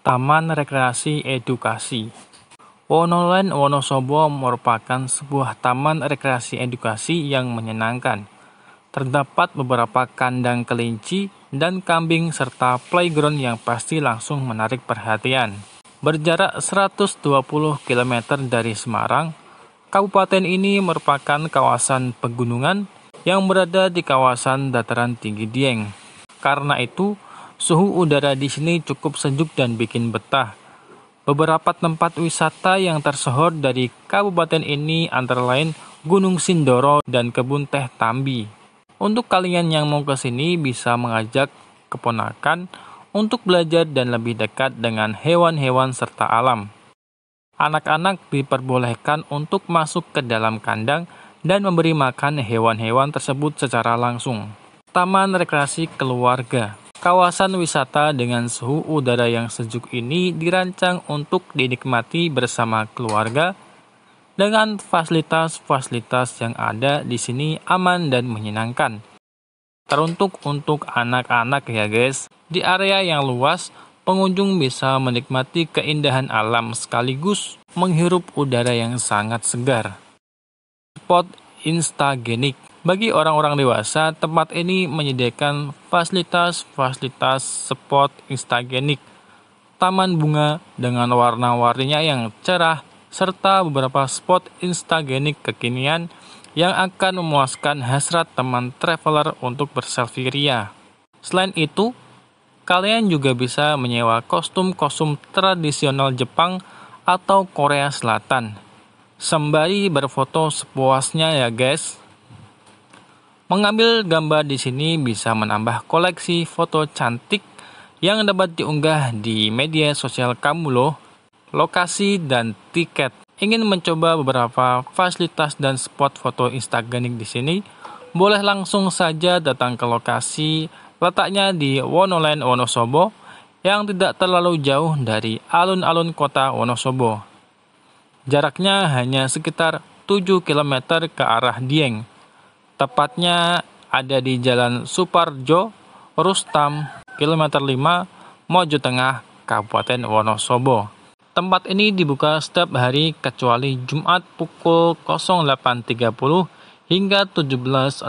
Taman Rekreasi Edukasi. Wonoland Wonosobo merupakan sebuah taman rekreasi edukasi yang menyenangkan. Terdapat beberapa kandang kelinci dan kambing serta playground yang pasti langsung menarik perhatian. Berjarak 120 km dari Semarang, kabupaten ini merupakan kawasan pegunungan yang berada di kawasan dataran tinggi Dieng. Karena itu, suhu udara di sini cukup sejuk dan bikin betah. Beberapa tempat wisata yang tersohor dari kabupaten ini antara lain Gunung Sindoro dan Kebun Teh Tambi. Untuk kalian yang mau ke sini bisa mengajak keponakan untuk belajar dan lebih dekat dengan hewan-hewan serta alam. Anak-anak diperbolehkan untuk masuk ke dalam kandang dan memberi makan hewan-hewan tersebut secara langsung. Taman Rekreasi Keluarga. Kawasan wisata dengan suhu udara yang sejuk ini dirancang untuk dinikmati bersama keluarga dengan fasilitas-fasilitas yang ada di sini aman dan menyenangkan. Teruntuk untuk anak-anak ya guys. Di area yang luas, pengunjung bisa menikmati keindahan alam sekaligus menghirup udara yang sangat segar. Spot instagenik. Bagi orang-orang dewasa, tempat ini menyediakan fasilitas-fasilitas spot instagenik, taman bunga dengan warna-warninya yang cerah, serta beberapa spot instagenik kekinian yang akan memuaskan hasrat teman traveler untuk berselfie ria. Selain itu, kalian juga bisa menyewa kostum-kostum tradisional Jepang atau Korea Selatan, sembari berfoto sepuasnya ya guys. Mengambil gambar di sini bisa menambah koleksi foto cantik yang dapat diunggah di media sosial kamu loh. Lokasi dan tiket. Ingin mencoba beberapa fasilitas dan spot foto instagenik di sini? Boleh langsung saja datang ke lokasi, letaknya di Wonoland Wonosobo yang tidak terlalu jauh dari alun-alun kota Wonosobo. Jaraknya hanya sekitar 7 km ke arah Dieng. Tepatnya ada di Jalan Suparjo, Rustam, kilometer 5, Mojo Tengah, Kabupaten Wonosobo. Tempat ini dibuka setiap hari kecuali Jumat pukul 08.30 hingga 17.00.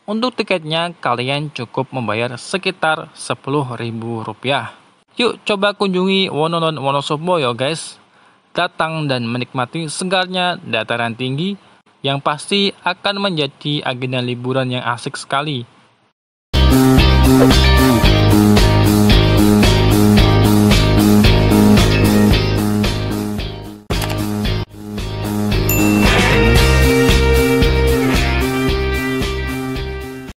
Untuk tiketnya kalian cukup membayar sekitar Rp10.000. Yuk coba kunjungi Wonoland Wonosobo ya guys. Datang dan menikmati segarnya dataran tinggi yang pasti akan menjadi agenda liburan yang asik sekali.